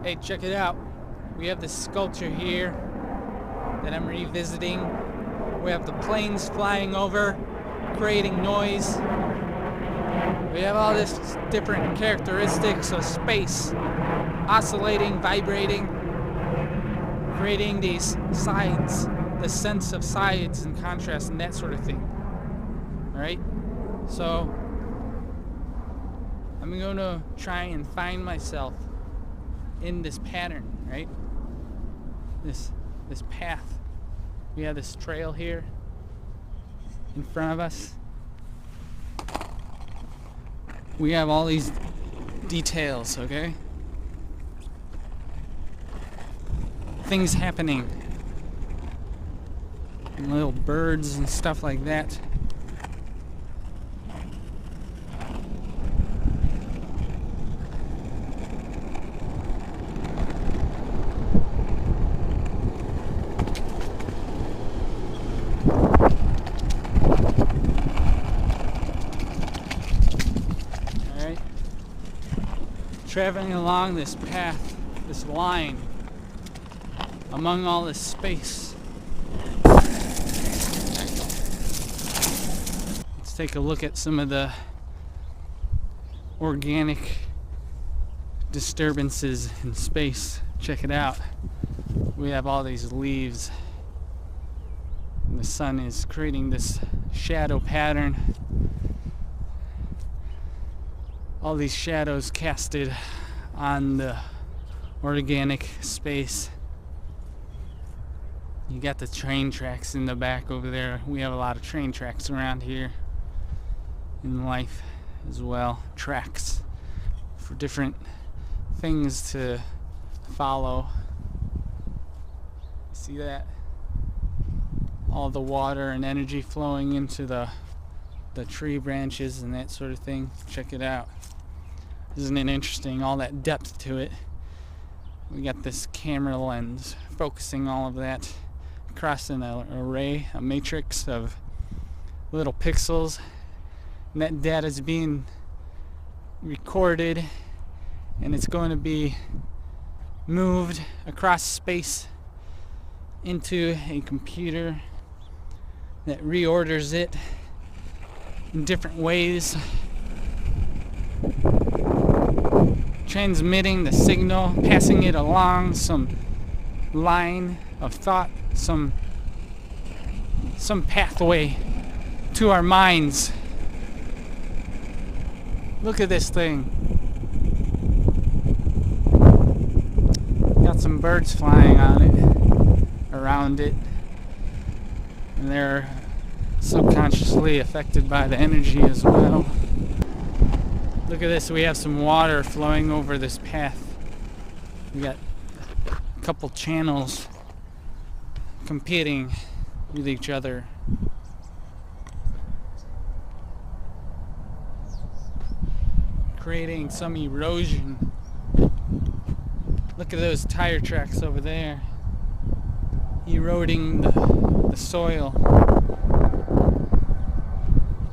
Hey, check it out. We have this sculpture here that I'm revisiting. We have the planes flying over, creating noise. We have all this different characteristics of space, oscillating, vibrating, creating these sides, the sense of sides and contrast and that sort of thing. Alright? So, I'm going to try and find myself in this pattern, right? This path. We have this trail here in front of us. We have all these details, okay? Things happening. And little birds and stuff like that. Traveling along this path, this line, among all this space. Let's take a look at some of the organic disturbances in space. Check it out. We have all these leaves, and the sun is creating this shadow pattern. All these shadows casted on the organic space. You got the train tracks in the back over there. We have a lot of train tracks around here in life as well. Tracks for different things to follow. See that? All the water and energy flowing into the tree branches and that sort of thing. Check it out. Isn't it interesting? All that depth to it. We got this camera lens focusing all of that across an array, a matrix of little pixels. And that data is being recorded, and it's going to be moved across space into a computer that reorders it in different ways, transmitting the signal, passing it along some line of thought, some pathway to our minds. Look at this thing. Got some birds flying on it, around it, and they're subconsciously affected by the energy as well. Look at this, we have some water flowing over this path. We got a couple channels competing with each other. Creating some erosion. Look at those tire tracks over there, eroding the soil.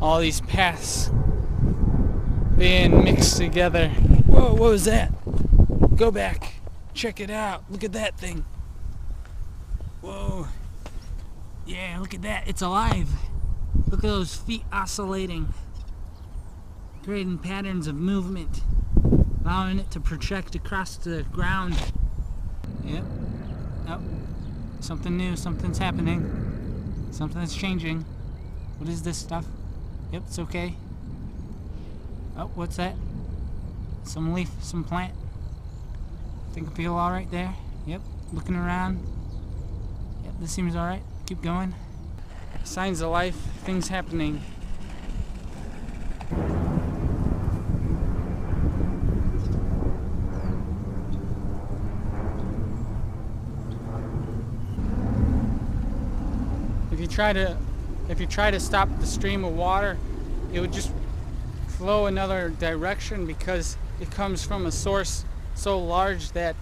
All these paths being mixed together. Whoa, what was that? Go back. Check it out. Look at that thing. Whoa. Yeah, look at that. It's alive. Look at those feet oscillating, creating patterns of movement, allowing it to project across the ground. Yep. Oh, something new. Something's happening. Something's changing. What is this stuff? Yep, it's okay. Oh, what's that? Some leaf, some plant. Think I feel alright there. Yep, looking around. Yep, this seems alright. Keep going. Signs of life, things happening. If you try to stop the stream of water, it would just flow another direction because it comes from a source so large that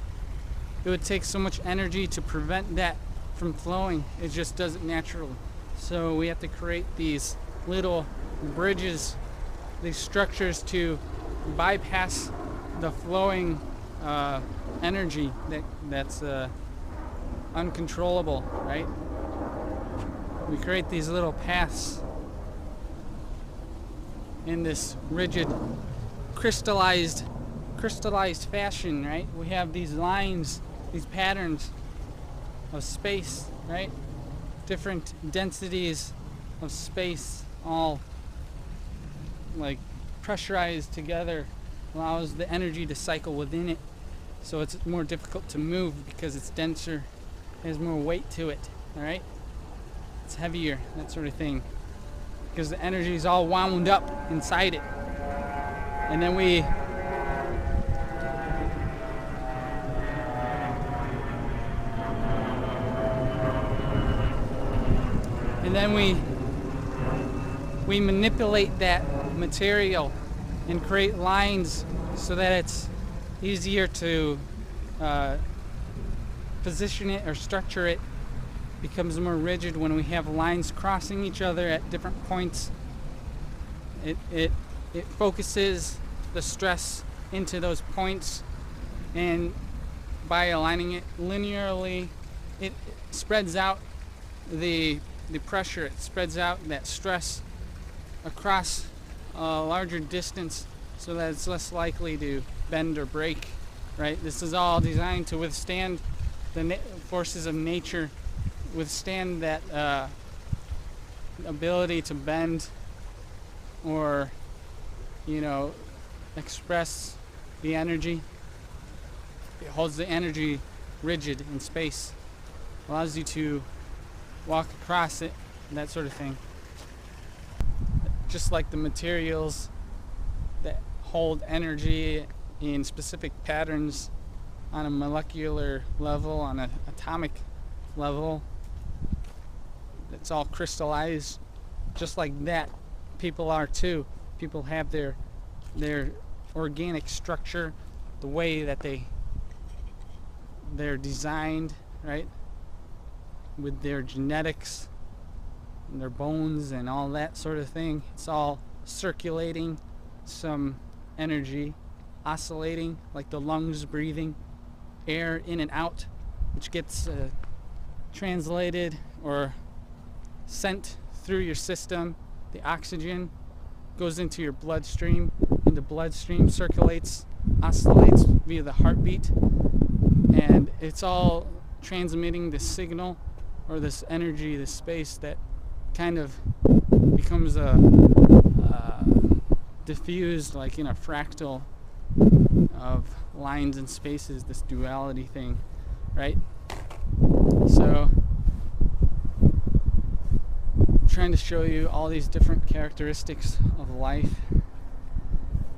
it would take so much energy to prevent that from flowing. It just does it naturally. So we have to create these little bridges, these structures to bypass the flowing energy that's uncontrollable, right? We create these little paths in this rigid, crystallized fashion, right? We have these lines, these patterns of space, right? Different densities of space, all like pressurized together, allows the energy to cycle within it. So it's more difficult to move because it's denser, has more weight to it, all right? It's heavier, that sort of thing, because the energy is all wound up inside it. And then we manipulate that material and create lines so that it's easier to position it or structure it. Becomes more rigid when we have lines crossing each other at different points. It focuses the stress into those points, and by aligning it linearly, it spreads out the pressure. It spreads out that stress across a larger distance so that it's less likely to bend or break, right? This is all designed to withstand the forces of nature, withstand that ability to bend or, express the energy. It holds the energy rigid in space, allows you to walk across it, that sort of thing. Just like the materials that hold energy in specific patterns on a molecular level, on an atomic level, it's all crystallized. Just like that, people are too. People have their organic structure, the way that they're designed, right? With their genetics and their bones and all that sort of thing. It's all circulating some energy, oscillating, like the lungs breathing air in and out, which gets translated or sent through your system. The oxygen goes into your bloodstream, and the bloodstream circulates, oscillates via the heartbeat, and it's all transmitting this signal or this energy, this space that kind of becomes diffused, like in a fractal of lines and spaces, this duality thing, right? So I'm trying to show you all these different characteristics of life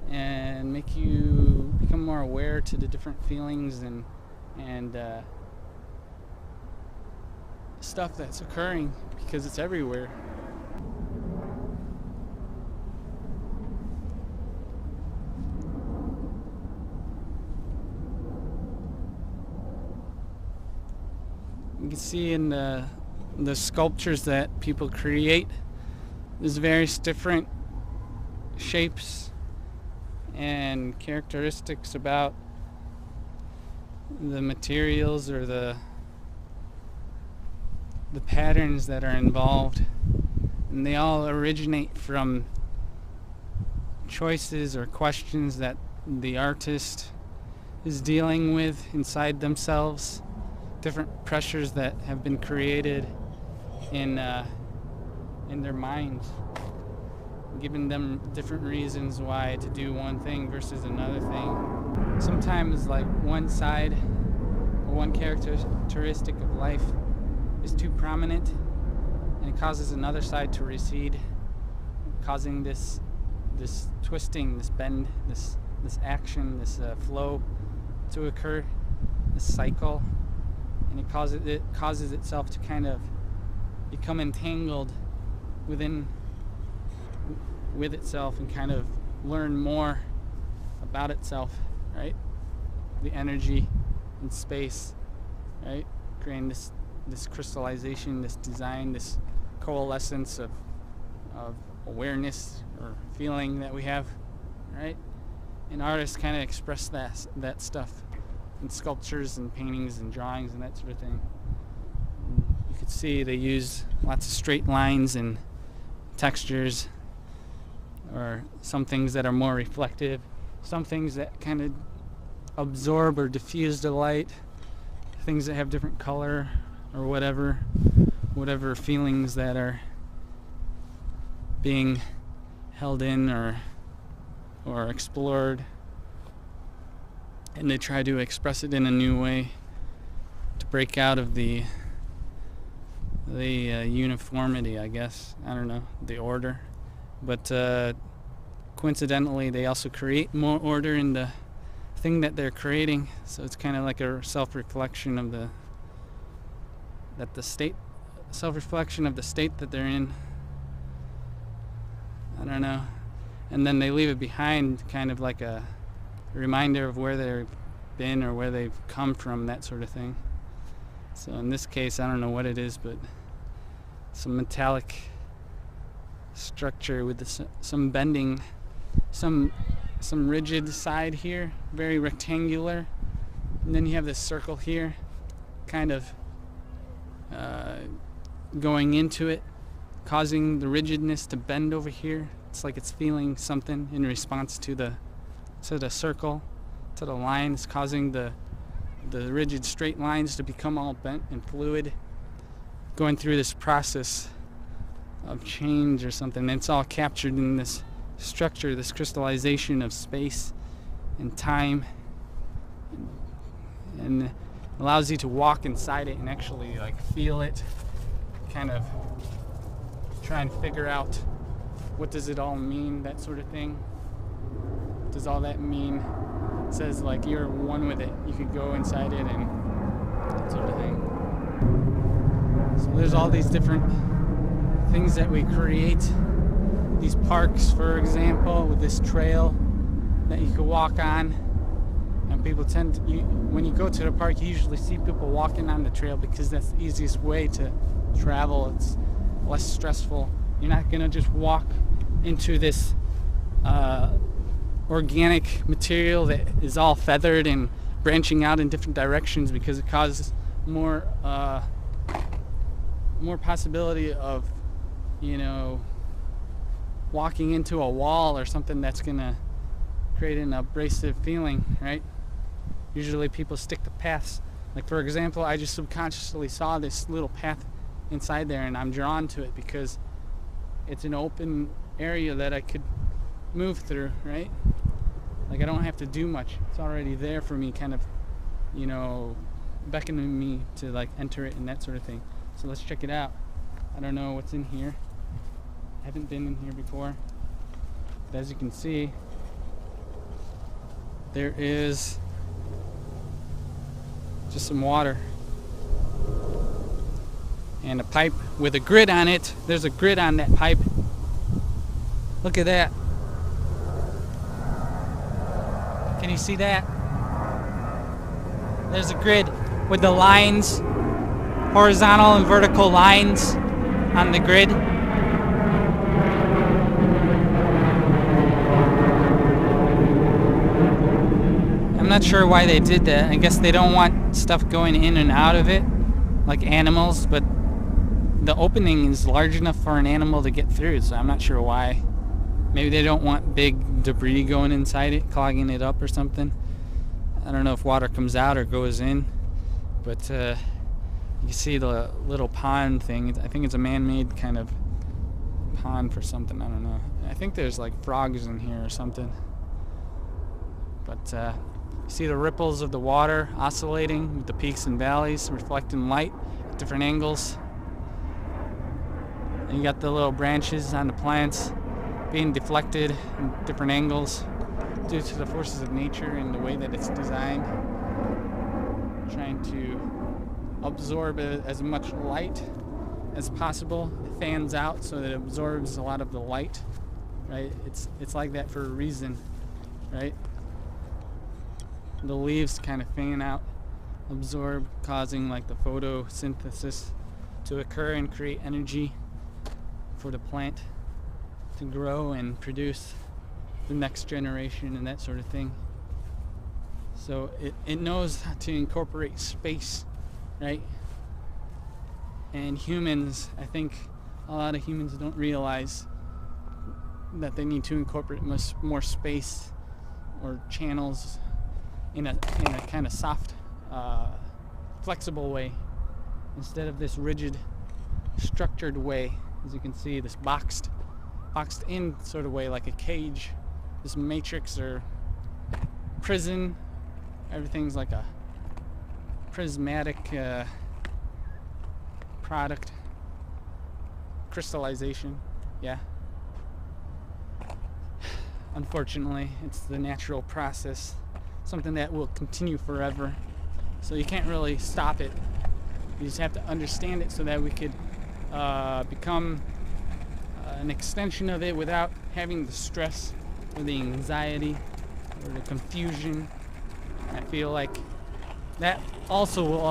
and make you become more aware to the different feelings and stuff that's occurring, because it's everywhere. You can see in the sculptures that people create, there's various different shapes and characteristics about the materials or the patterns that are involved, and they all originate from choices or questions that the artist is dealing with inside themselves, different pressures that have been created in their minds, giving them different reasons why to do one thing versus another thing. Sometimes, like, one side or one characteristic of life is too prominent, and it causes another side to recede, causing this twisting, this bend, this action, this flow to occur, this cycle, and it causes itself to kind of become entangled with itself and kind of learn more about itself, right? The energy and space, right? Creating this crystallization, this design, this coalescence of awareness or feeling that we have, right? And artists kind of express that stuff in sculptures and paintings and drawings and that sort of thing. And you can see they use lots of straight lines and textures, or some things that are more reflective, some things that kind of absorb or diffuse the light, things that have different color or whatever feelings that are being held in or explored, and they try to express it in a new way to break out of the uniformity, I guess. I don't know, the order. But coincidentally, they also create more order in the thing that they're creating. So it's kind of like a self-reflection of the state that they're in. I don't know. And then they leave it behind, kind of like a reminder of where they've been or where they've come from, that sort of thing. So in this case, I don't know what it is, but some metallic structure with some bending, some rigid side here, very rectangular, and then you have this circle here, kind of going into it, causing the rigidness to bend over here. It's like it's feeling something in response to the circle, to the lines, causing the rigid straight lines to become all bent and fluid, going through this process of change or something. And it's all captured in this structure, this crystallization of space and time, and allows you to walk inside it and actually like feel it, kind of try and figure out what does it all mean, that sort of thing. What does all that mean? It says like you're one with it. You could go inside it and that sort of thing. So there's all these different things that we create. These parks, for example, with this trail that you can walk on. And people tend to, when you go to the park, you usually see people walking on the trail because that's the easiest way to travel. It's less stressful. You're not going to just walk into this organic material that is all feathered and branching out in different directions, because it causes more possibility of, walking into a wall or something that's going to create an abrasive feeling, right? Usually people stick to paths. Like, for example, I just subconsciously saw this little path inside there, and I'm drawn to it because it's an open area that I could move through, right? Like, I don't have to do much. It's already there for me, kind of, beckoning me to like enter it and that sort of thing. So let's check it out. I don't know what's in here. I haven't been in here before. But as you can see, there is just some water and a pipe with a grid on it. There's a grid on that pipe. Look at that. Can you see that? There's a grid with the lines, horizontal and vertical lines on the grid. I'm not sure why they did that. I guess they don't want stuff going in and out of it, like animals, but the opening is large enough for an animal to get through, so I'm not sure why. Maybe they don't want big debris going inside it, clogging it up or something. I don't know if water comes out or goes in, but you can see the little pond thing. I think it's a man-made kind of pond for something. I don't know. I think there's like frogs in here or something. But you see the ripples of the water oscillating with the peaks and valleys, reflecting light at different angles. And you got the little branches on the plants being deflected in different angles due to the forces of nature and the way that it's designed, trying to absorb as much light as possible. It fans out so that it absorbs a lot of the light, right? It's like that for a reason, right? The leaves kind of fan out, absorb, causing like the photosynthesis to occur and create energy for the plant to grow and produce the next generation and that sort of thing. So it knows how to incorporate space, right? And humans, I think a lot of humans don't realize that they need to incorporate more space or channels in a kind of soft, flexible way, instead of this rigid, structured way. As you can see, this boxed in sort of way, like a cage, this matrix or prison. Everything's like a prismatic product, crystallization. Yeah, unfortunately it's the natural process, something that will continue forever, so you can't really stop it. You just have to understand it so that we could become an extension of it without having the stress or the anxiety or the confusion. I feel like that also will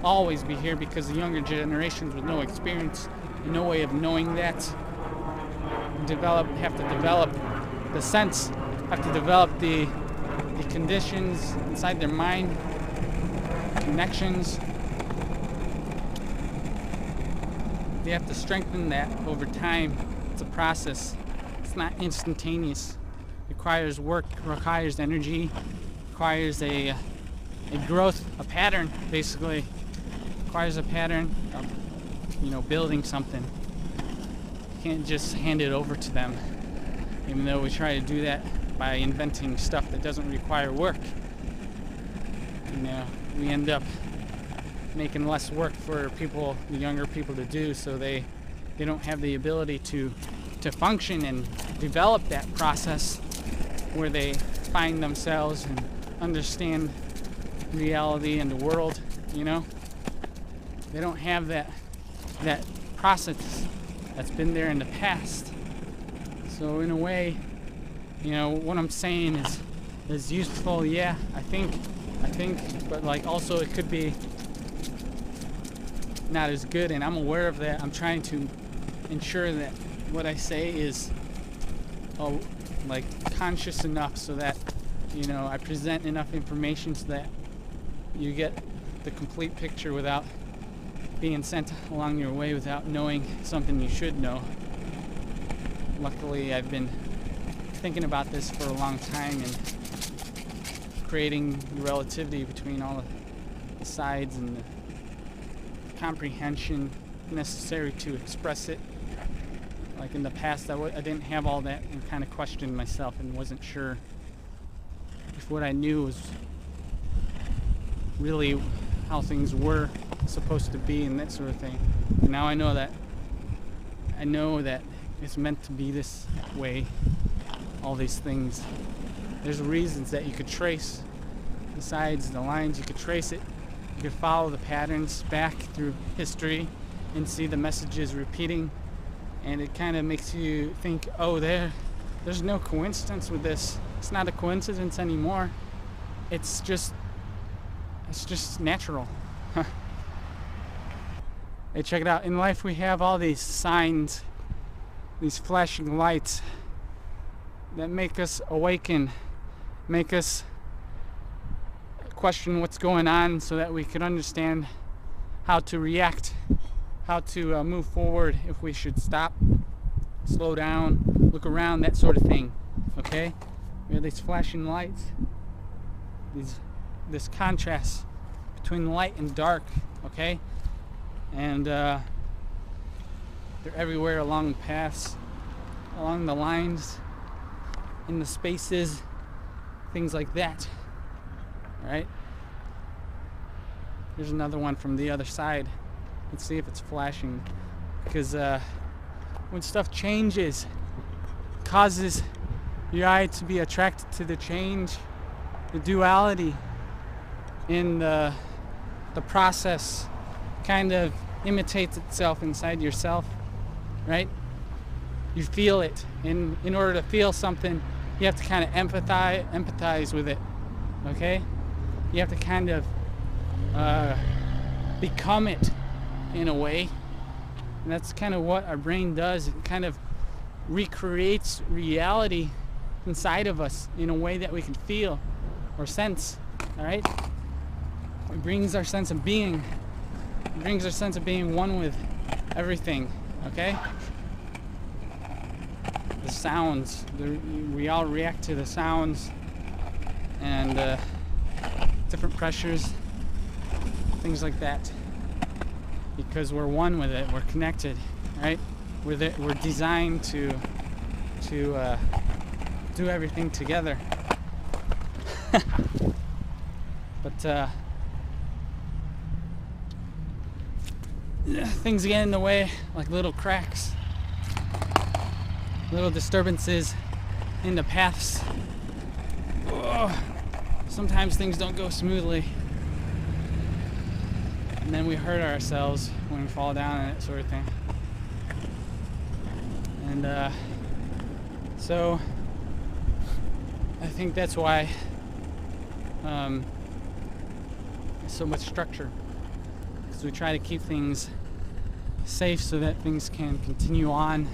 always be here, because the younger generations with no experience and no way of knowing that have to develop the sense, have to develop the conditions inside their mind, connections. They have to strengthen that over time. It's a process. It's not instantaneous. It requires work, requires energy, requires a growth, a pattern, basically. Requires a pattern of, building something. You can't just hand it over to them, even though we try to do that by inventing stuff that doesn't require work. We end up making less work for people, the younger people, to do, so they don't have the ability to function and develop that process where they find themselves and understand reality and the world. They don't have that process that's been there in the past. So in a way, what I'm saying is useful, yeah, I think, but like also it could be not as good, and I'm aware of that. I'm trying to ensure that what I say is conscious enough so that I present enough information so that you get the complete picture without being sent along your way without knowing something you should know. Luckily, I've been thinking about this for a long time and creating the relativity between all the sides and the comprehension necessary to express it. Like in the past, I didn't have all that and kind of questioned myself and wasn't sure if what I knew was really how things were supposed to be and that sort of thing. And now I know that it's meant to be this way. All these things, there's reasons that you could trace the sides, the lines. You could trace it. You could follow the patterns back through history and see the messages repeating, and it kind of makes you think, oh, there's no coincidence with this. It's not a coincidence anymore. It's just natural. Hey, check it out. In life, we have all these signs, these flashing lights that make us awaken, make us question what's going on so that we can understand how to react, how to move forward, if we should stop, slow down, look around, that sort of thing. Okay? We have these flashing lights, this contrast between light and dark, okay? And they're everywhere along the paths, along the lines, in the spaces, things like that. Right? There's another one from the other side. Let's see if it's flashing. Because when stuff changes, it causes your eye to be attracted to the change, the duality in the process kind of imitates itself inside yourself, right? You feel it. In order to feel something, you have to kind of empathize with it, okay? You have to kind of become it in a way. And that's kind of what our brain does. It kind of recreates reality inside of us in a way that we can feel or sense. All right? It brings our sense of being. It brings our sense of being one with everything. Okay? The sounds. We all react to the sounds and different pressures, things like that. Because we're one with it. We're connected. Right? We're designed to do everything together. But things get in the way, like little cracks, little disturbances in the paths. Sometimes things don't go smoothly, and then we hurt ourselves when we fall down and that sort of thing. And so I think that's why there's so much structure, because we try to keep things safe so that things can continue on.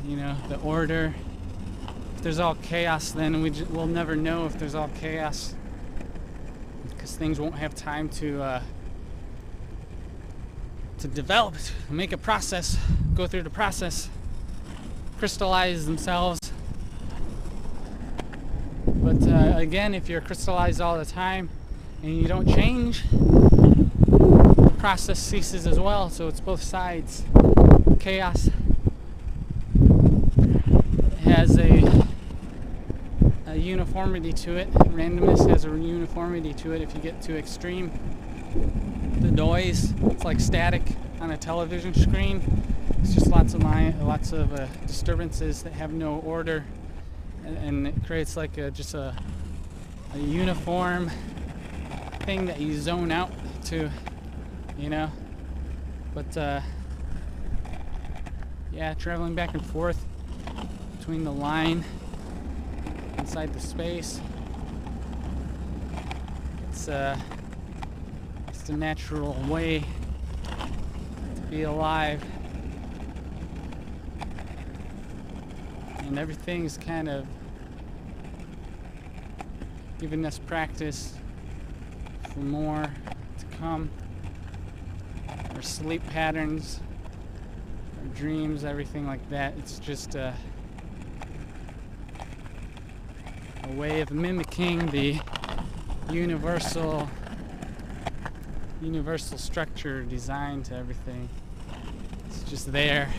You know, the order. If there's all chaos, then we'll never know if there's all chaos, because things won't have time to develop, make a process, go through the process, crystallize themselves. But again, if you're crystallized all the time and you don't change, the process ceases as well. So it's both sides. Chaos has a uniformity to it. Randomness has a uniformity to it. If you get too extreme, the noise, it's like static on a television screen. It's just lots of disturbances that have no order, and it creates like just a uniform thing that you zone out to, you know. But yeah, traveling back and forth between the line inside the space, it's the natural way to be alive. And everything's kind of giving us practice for more to come. Our sleep patterns, our dreams, everything like that. It's just a way of mimicking the universal structure design to everything. It's just there,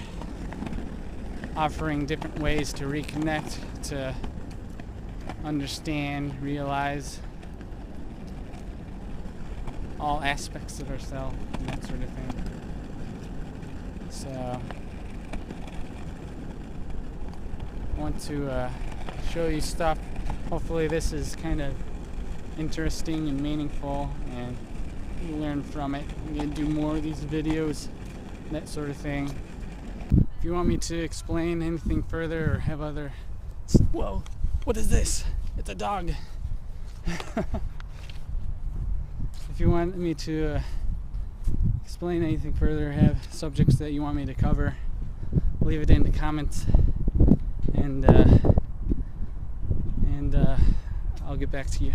offering different ways to reconnect, to understand, realize all aspects of ourselves and that sort of thing. So I want to show you stuff. Hopefully this is kind of interesting and meaningful, and you learn from it. I'm going to do more of these videos, that sort of thing. If you want me to explain anything further or have other... Whoa, what is this? It's a dog. If you want me to explain anything further, have subjects that you want me to cover, leave it in the comments, and I'll get back to you.